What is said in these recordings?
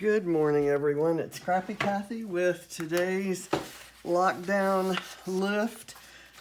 Good morning, everyone. It's Crappy Kathy with today's lockdown lift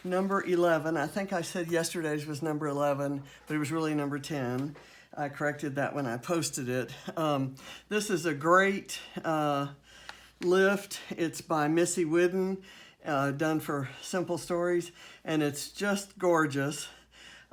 number 11. I think I said yesterday's was number 11, but it was really number 10. I corrected that when I posted it. This is a great lift. It's by Missy Whidden, done for Simple Stories, and it's just gorgeous.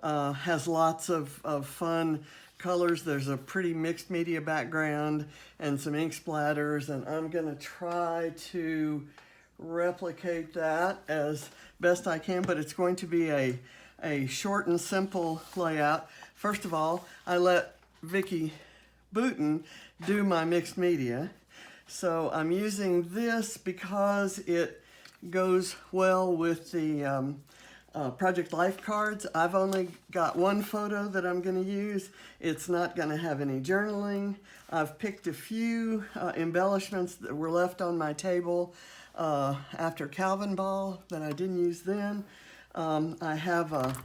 Has lots of fun colors. There's a pretty mixed media background and some ink splatters, and I'm going to try to replicate that as best I can, but it's going to be a short and simple layout. First of all, I let Vicki Booten do my mixed media, so I'm using this because it goes well with the Project Life cards. I've only got one photo that I'm going to use. It's not going to have any journaling. I've picked a few embellishments that were left on my table after Calvin Ball that I didn't use then. I have a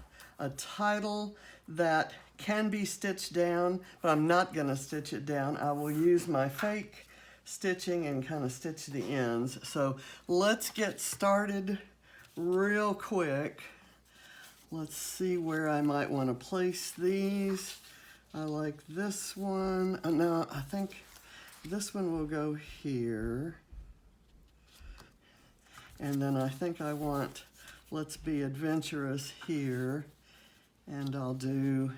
title that can be stitched down, but I'm not going to stitch it down. I will use my fake stitching and kind of stitch the ends. So let's get started real quick. Let's see where I might want to place these. I like this one. No, I think this one will go here. And then I think I want Let's Be Adventurous here. And I'll do,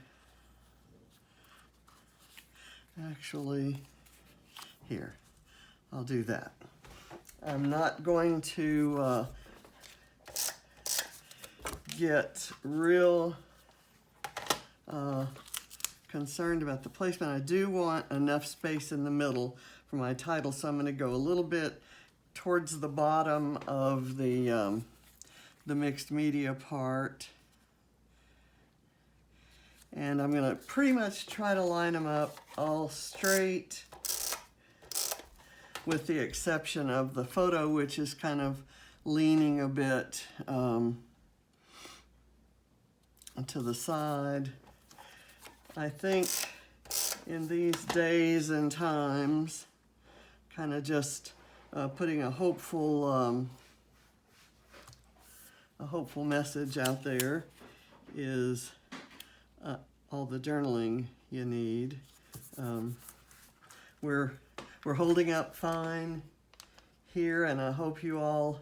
actually, here. I'll do that. I'm not going to get real concerned about the placement. I do want enough space in the middle for my title, so I'm going to go a little bit towards the bottom of the mixed media part. And I'm going to pretty much try to line them up all straight, with the exception of the photo, which is kind of leaning a bit to the side. I think in these days and times, kind of just putting a hopeful message out there is all the journaling you need. We're holding up fine here, and I hope you all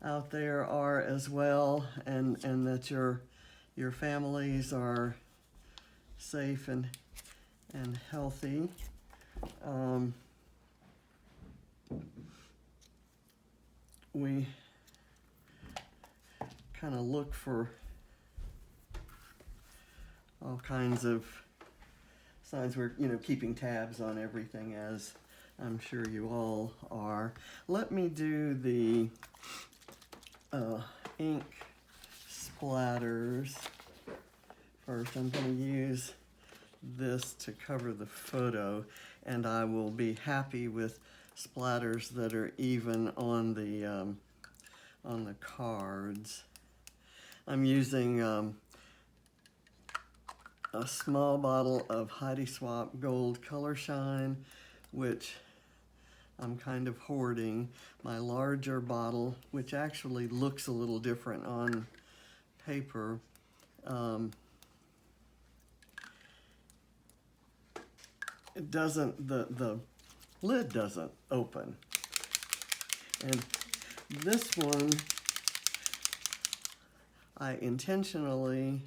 out there are as well, and that your families are safe and healthy. We kind of look for all kinds of signs. We're keeping tabs on everything, as I'm sure you all are. Let me do the ink splatters first. I'm going to use this to cover the photo, and I will be happy with splatters that are even on the cards. I'm using a small bottle of Heidi Swapp Gold Color Shine, which I'm kind of hoarding. My larger bottle, which actually looks a little different on paper, it doesn't, the lid doesn't open. And this one, I intentionally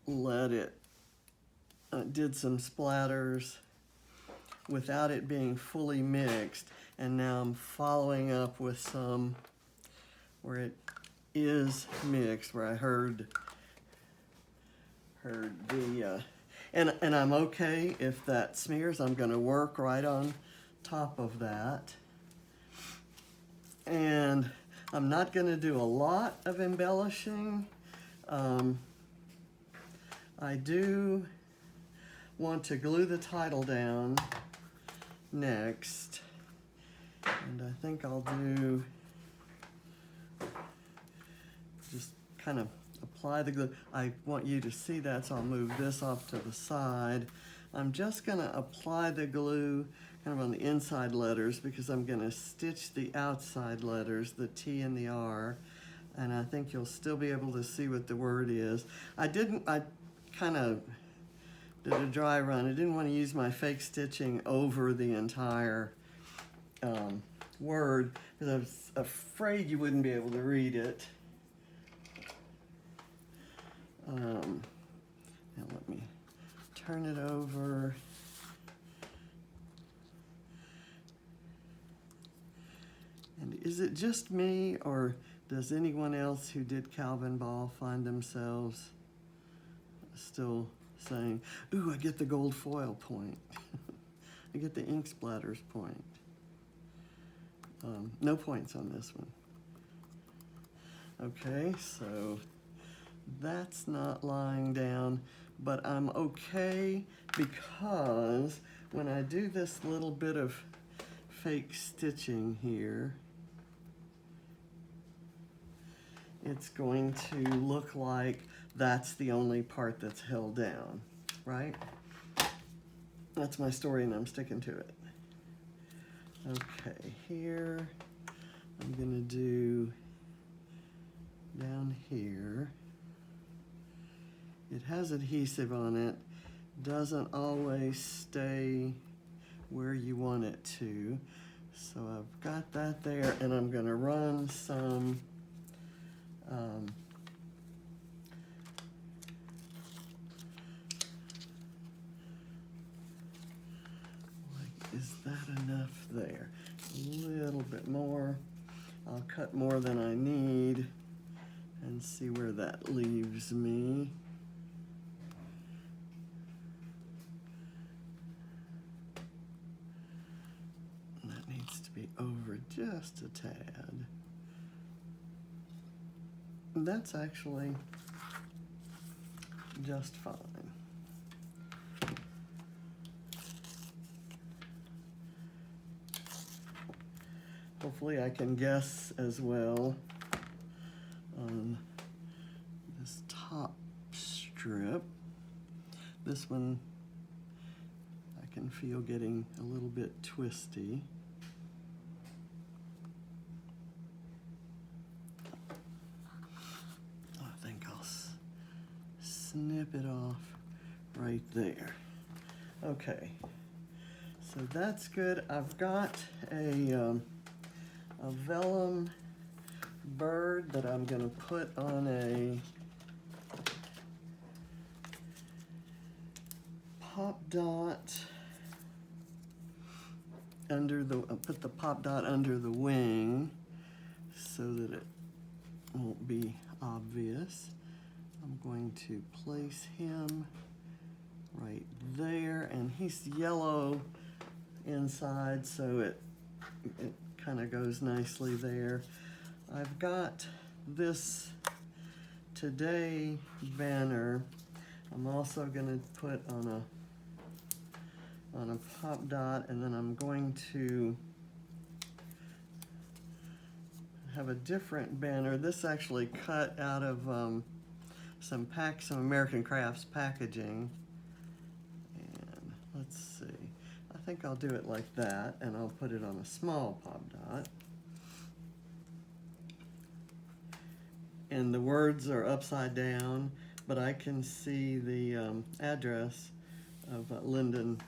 let it, did some splatters without it being fully mixed, and now I'm following up with some where it is mixed, where I heard the, and I'm okay if that smears. I'm going to work right on top of that. And I'm not going to do a lot of embellishing. I do want to glue the title down next, and I think I'll do, just kind of apply the glue. I want you to see that, so I'll move this off to the side. I'm just going to apply the glue kind of on the inside letters because I'm going to stitch the outside letters, the T and the R, and I think you'll still be able to see what the word is. I kind of did a dry run. I didn't want to use my fake stitching over the entire word because I was afraid you wouldn't be able to read it. Now let me turn it over. And is it just me, or does anyone else who did Calvin Ball find themselves still saying, ooh, I get the gold foil point. I get the ink splatters point. No points on this one. Okay, so that's not lying down, but I'm okay because when I do this little bit of fake stitching here, it's going to look like that's the only part that's held down, right? That's my story and I'm sticking to it. Okay, here I'm gonna do down here. It has adhesive on it, doesn't always stay where you want it to. So I've got that there and I'm gonna run some is that enough there? A little bit more. I'll cut more than I need and see where that leaves me. And that needs to be over just a tad. And that's actually just fine. Hopefully I can guess as well on this top strip. This one I can feel getting a little bit twisty. I think I'll snip it off right there. Okay, so that's good. I've got a vellum bird that I'm going to put on a pop dot under the, I'll put the pop dot under the wing so that it won't be obvious. I'm going to place him right there, and he's yellow inside, so it kind of goes nicely there. I've got this Today banner. I'm also going to put on a pop dot, and then I'm going to have a different banner. This actually cut out of some American Crafts packaging. And let's see. I think I'll do it like that, and I'll put it on a small pop dot. And the words are upside down, but I can see the address of Linden,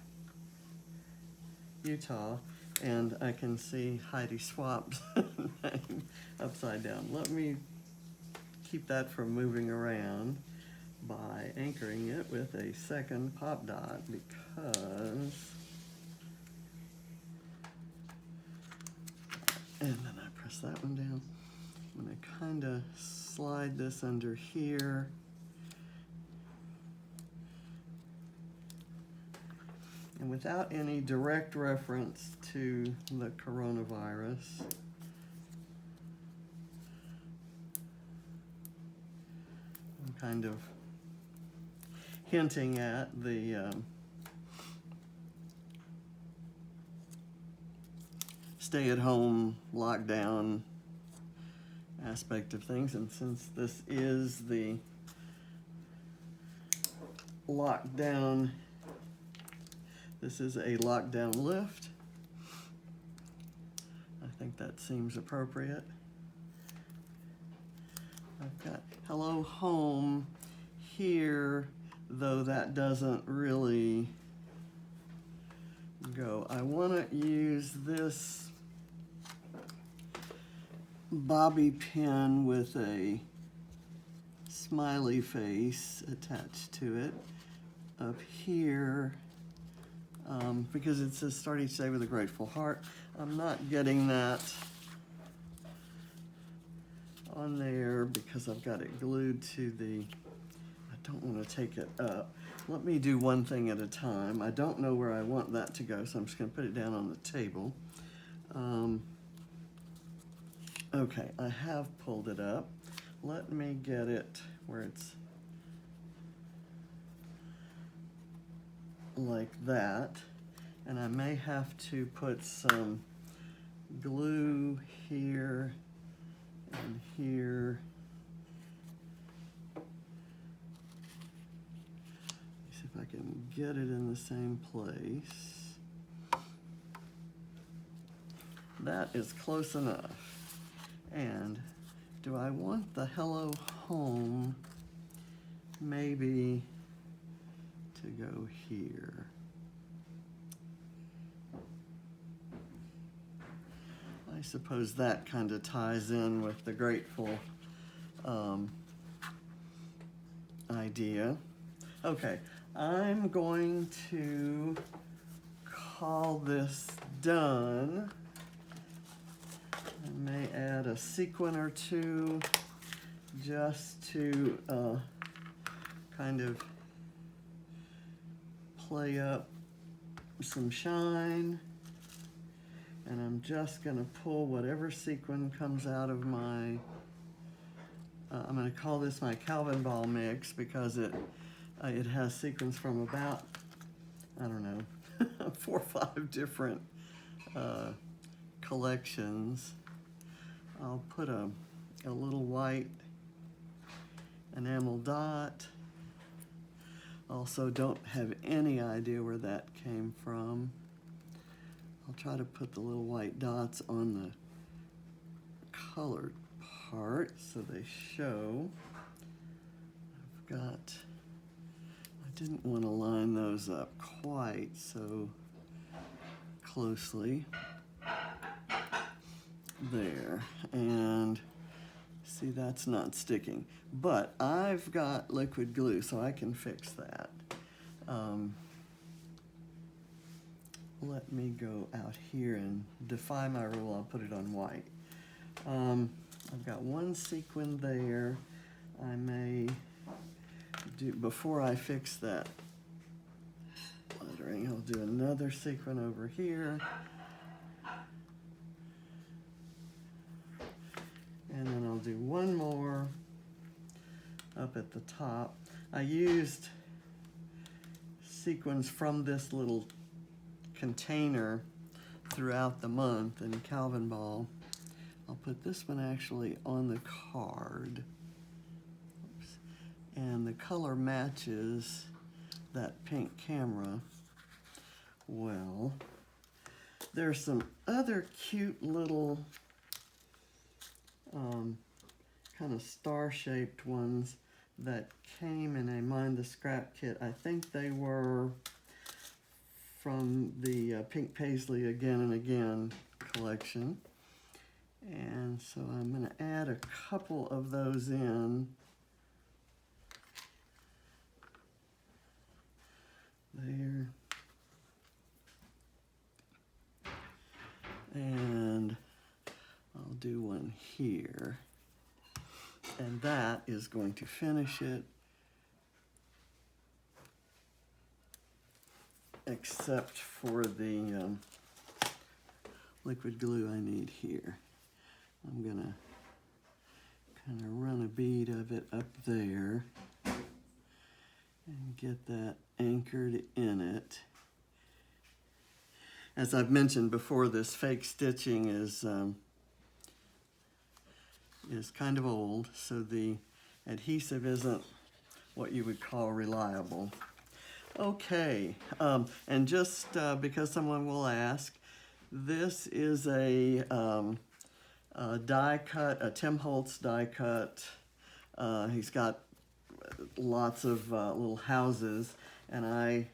Utah, and I can see Heidi Swap's name upside down. Let me keep that from moving around by anchoring it with a second pop dot, because, and then I press that one down. I'm going to kind of slide this under here. And without any direct reference to the coronavirus, I'm kind of hinting at the stay-at-home lockdown aspect of things, and since this is the lockdown, this is a lockdown lift, think that seems appropriate. I've got hello home here, though that doesn't really go. I want to use this bobby pin with a smiley face attached to it up here, because it says start each day with a grateful heart. I'm not getting that on there because I've got it glued to the, I don't want to take it up. Let me do one thing at a time. I don't know where I want that to go, so I'm just going to put it down on the table. Okay, I have pulled it up. Let me get it where it's like that. And I may have to put some glue here and here. See if I can get it in the same place. That is close enough. And do I want the hello home maybe to go here? I suppose that kind of ties in with the grateful idea. Okay, I'm going to call this done. I may add a sequin or two just to kind of play up some shine. And I'm just going to pull whatever sequin comes out of my, I'm going to call this my Calvin ball mix because it has sequins from about, I don't know, 4 or 5 different collections. I'll put a little white enamel dot. Also don't have any idea where that came from. I'll try to put the little white dots on the colored part so they show. I didn't want to line those up quite so closely. There, and see, that's not sticking. But I've got liquid glue, so I can fix that. Let me go out here and defy my rule. I'll put it on white. I've got one sequin there. I may do, before I fix that lettering, I'll do another sequin over here. And then I'll do one more up at the top. I used sequins from this little container throughout the month in Calvin Ball. I'll put this one actually on the card. Oops. And the color matches that pink camera well. There's some other cute little kind of star-shaped ones that came in a Mind the Scrap kit. I think they were from the Pink Paisley Again and Again collection. And so I'm going to add a couple of those in. There. And I'll do one here. And that is going to finish it, except for the liquid glue I need here. I'm gonna kind of run a bead of it up there and get that anchored in it. As I've mentioned before, this fake stitching is kind of old, so the adhesive isn't what you would call reliable. Okay, and just because someone will ask, This is a die cut, a Tim Holtz die cut. He's got lots of little houses, and I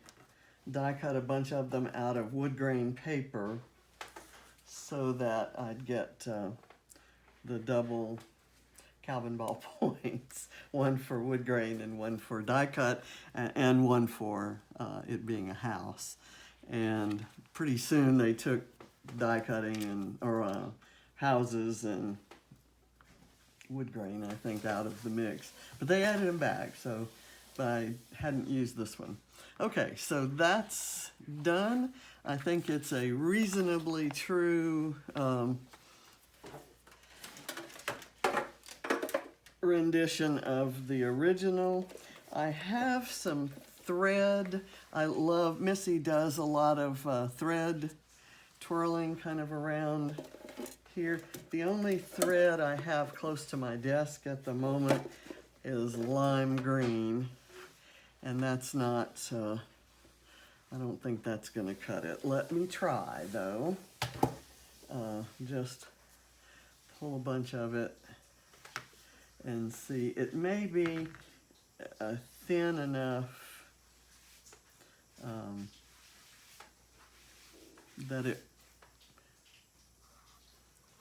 die cut a bunch of them out of wood grain paper so that I'd get the double Calvin ball points, one for wood grain and one for die cut, and one for it being a house. And pretty soon they took die cutting or houses and wood grain, I think, out of the mix. But they added them back, so, but I hadn't used this one. Okay, so that's done. I think it's a reasonably true rendition of the original. I have some thread. I love, Missy does a lot of thread twirling kind of around here. The only thread I have close to my desk at the moment is lime green, and that's not, I don't think that's gonna cut it. Let me try though. Just pull a bunch of it and see. It may be thin enough that it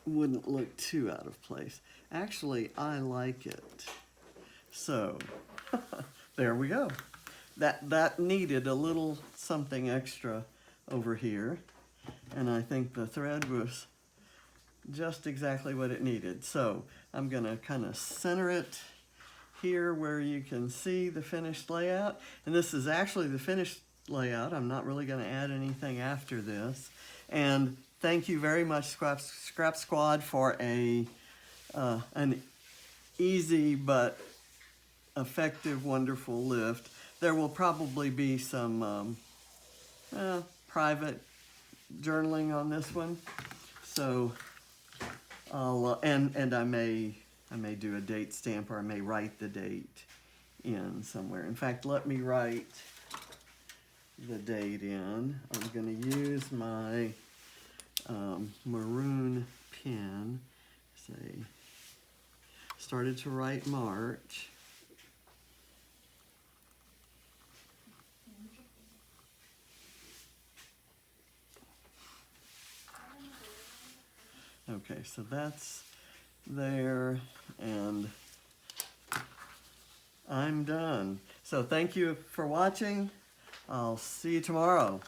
wouldn't look too out of place. Actually, I like it. So, there we go. That needed a little something extra over here, and I think the thread was just exactly what it needed. So, I'm gonna kind of center it here where you can see the finished layout, and this is actually the finished layout. I'm not really gonna add anything after this. And thank you very much, Scrap Squad, for an easy but effective, wonderful lift. There will probably be some private journaling on this one, so I'll and I may do a date stamp, or I may write the date in somewhere. In fact, let me write the date in. I'm going to use my maroon pen. Say, started to write March. Okay, so that's there, and I'm done. So thank you for watching. I'll see you tomorrow.